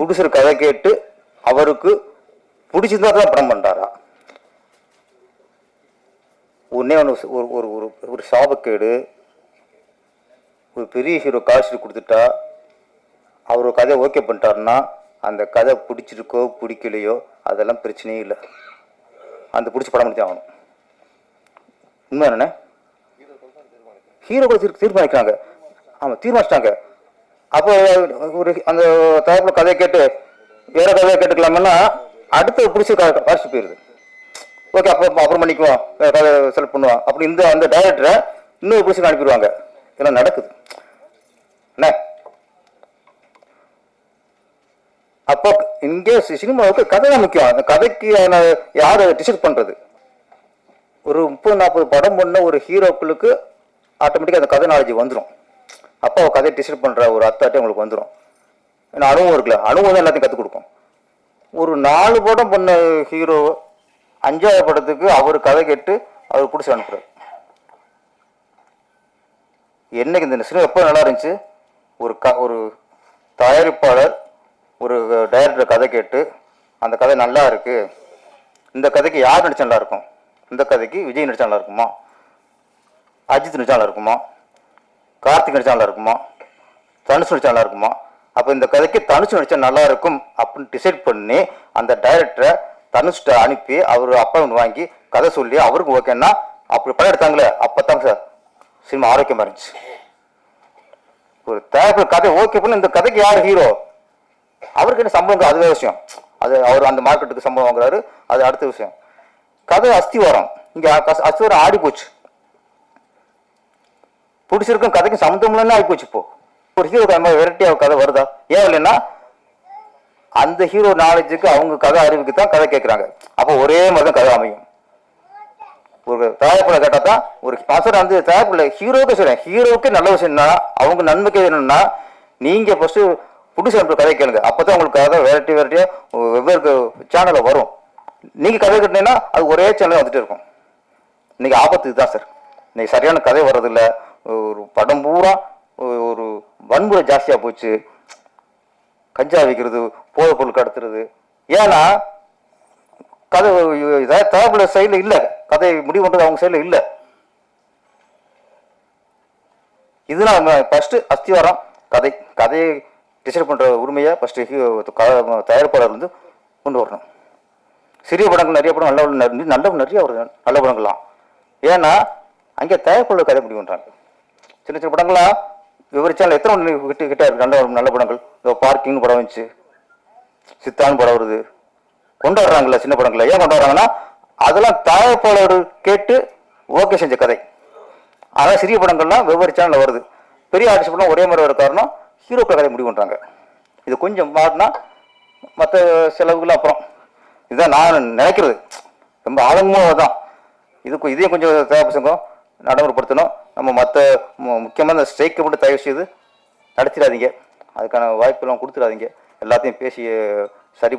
Producer கதை கேட்டு அவருக்கு பிடிச்சிருந்தா தான் படம் பண்ணுறாரா? ஒன்னே ஒன்று, ஒரு ஒரு ஒரு சாபக்கேடு, ஒரு பெரிய ஹீரோ கால்ஷீட் கொடுத்துட்டா அவர் ஒரு கதையை ஓகே பண்ணிட்டாருன்னா அந்த கதை பிடிச்சிருக்கோ பிடிக்கலையோ அதெல்லாம் பிரச்சனையே இல்லை, அந்த பிடிச்சி படம் முடிச்சு ஆகணும். உண்மை என்னண்ணே? ஹீரோ கூட தீர்மானிக்கிறாங்க. ஆமாம், தீர்மானிச்சிட்டாங்க. அப்போ ஒரு அந்த தயாரிப்பில் கதையை கேட்டு வேற கதையை கேட்டுக்கலாமன்னா அடுத்த பிடிச்சி காட்சி போயிடுது. ஓகே, அப்போ அப்புறம் பண்ணிக்குவோம், கதை செலக்ட் பண்ணுவோம் அப்படி இந்த அந்த டைரக்டரை இன்னொரு பிடிச்சி அனுப்பிடுவாங்க. இதெல்லாம் நடக்குது என்ன? அப்போ இங்கே சினிமாவுக்கு கதை தான் முக்கியம். அந்த கதைக்கு யார் டிசைட் பண்ணுறது? ஒரு 30-40 படம் பண்ண ஒரு ஹீரோக்களுக்கு ஆட்டோமேட்டிக்காக அந்த கதை நாலேஜ் வந்துடும். அப்போ கதையை டிசைட் பண்ணுற ஒரு அத்தாட்டே உங்களுக்கு வந்துடும். ஏன்னா அனுபவம் இருக்குல்ல, அனுபவம் தான் எல்லாத்தையும் கற்றுக் கொடுக்கும். ஒரு 4 படம் பண்ண ஹீரோ 5வது படத்துக்கு அவர் கதை கேட்டு அவர் பிடிச்சி அனுப்புறாரு. என்னைக்கு இந்த சினிமா எப்போ நல்லா இருந்துச்சு? ஒரு தயாரிப்பாளர் ஒரு டைரக்டர் கதை கேட்டு அந்த கதை நல்லா இருக்கு, இந்த கதைக்கு யார் நடிச்சா நல்லா இருக்கும், இந்த கதைக்கு விஜய் நடிச்சா நல்லா இருக்குமா, அஜித் நடிச்சா நல்லா இருக்குமா, கார்த்திக் நடிச்சா நல்லா இருக்குமா, தனுஷ் நடிச்சா நல்லா இருக்குமா, அப்போ இந்த கதைக்கு தனுஷ் நடிச்சா நல்லா இருக்கும் அப்படின்னு டிசைட் பண்ணி அந்த டைரக்டரை தனுஷ்ட அனுப்பி அவர் அப்பாயின்மெண்ட் வாங்கி கதை சொல்லி அவருக்கு ஓகேன்னா அப்படி படம் எடுத்தாங்களே, அப்போதான் சார் சினிமா ஆரோக்கியமாக இருந்துச்சு. ஒரு தயாரிப்பு கதை ஓகே பண்ணி இந்த கதைக்கு யார் ஹீரோ, அவருக்கு என்ன சம்பளம், அதுவே விஷயம். அது அவர் அந்த மார்க்கெட்டுக்கு சம்பளம் வாங்குறாரு, அது அடுத்த விஷயம். கதை அஸ்திவாரம், இங்கே அஸ்திவாரம் ஆடி போச்சு. பிடிச்சிருக்கும் கதைக்கு சம்மந்தம் இல்லைன்னா ஆகி போச்சு. இப்போ ஒரு ஹீரோ வெரைட்டியாக கதை வருதா? ஏன் இல்லைன்னா அந்த ஹீரோ நாலேஜுக்கு அவங்க கதை அறிவுக்கு தான் கதை கேட்குறாங்க. அப்போ ஒரே மாதிரி தான் கதை அமையும். ஒரு தயாரிப்புல கேட்டால் தான் ஒரு மாசம் அந்த தயாரிப்புல ஹீரோவுக்கு சொல்றேன், ஹீரோவுக்கு நல்ல விஷயம் என்னன்னா அவங்க நன்மைக்கு என்னன்னா நீங்கள் ஃபர்ஸ்ட் புதுசாக கதை கேளுங்க. அப்போ தான் உங்களுக்கு கதை வெரைட்டியாக வெவ்வேறு சேனலில் வரும். நீங்கள் கதை கட்டினீங்கன்னா அது ஒரே சேனலில் வந்துட்டு இருக்கும். இன்னைக்கு ஆபத்து இதுதான் சார். இன்னைக்கு சரியான கதை வர்றதில்ல. ஒரு படம் பூரா ஒரு வன்முறை ஜாஸ்தியாக போச்சு. கஞ்சா வைக்கிறது, போதை பொருள் கடத்துறது. ஏன்னா கதை தயாரிப்புல சைடில் இல்லை, கதை முடிவு பண்ணுறது அவங்க சைடில் இல்லை. இதெல்லாம் ஃபர்ஸ்ட் அஸ்திவாரம் கதை, கதையை டிசைட் பண்ணுற உரிமையை ஃபர்ஸ்ட் தயாரிப்பாளர் வந்து கொண்டு வரணும். சிறிய படங்கள் நிறைய படம் நிறைய வருது, நல்ல படங்கள்லாம். ஏன்னா அங்கே தயாரிப்பாளர் கதை முடிவு பண்ணுறாங்க. சின்ன சின்ன படங்கள்லாம் விவரிச்சாலும் எத்தனை கிட்ட இருக்கு நல்ல படங்கள். இந்த பார்க்கிங்னு படம் வந்துச்சு, சித்தான்னு படம் வருது, கொண்டாடுறாங்கல்ல சின்ன படங்களை. ஏன் கொண்டாடுறாங்கன்னா அதெல்லாம் தயாரிப்பாளர் கேட்டு ஓகே செஞ்ச கதை. அதான் சிறிய படங்கள்லாம் வெவ்வேறு சேனலில் வருது. பெரிய ஆர்டிஸ்ட் படம் ஒரே மாதிரி வர காரணம் ஹீரோக்கள் கதை முடிவு பண்ணுறாங்க. இது கொஞ்சம் மாறினா மற்ற செலவுகள் அப்புறம் இதுதான் நான் நினைக்கிறது. ரொம்ப ஆழமாக தான் இதையும் கொஞ்சம் தேவைப்பசங்கம் நடைமுறைப்படுத்தணும். நம்ம மற்ற முக்கியமாக இந்த ஸ்ட்ரைக்கை மட்டும் தயவு செய்து நடத்திடாதீங்க, அதுக்கான வாய்ப்பெல்லாம் கொடுத்துடாதீங்க. எல்லாத்தையும் பேசி சரி பண்ணி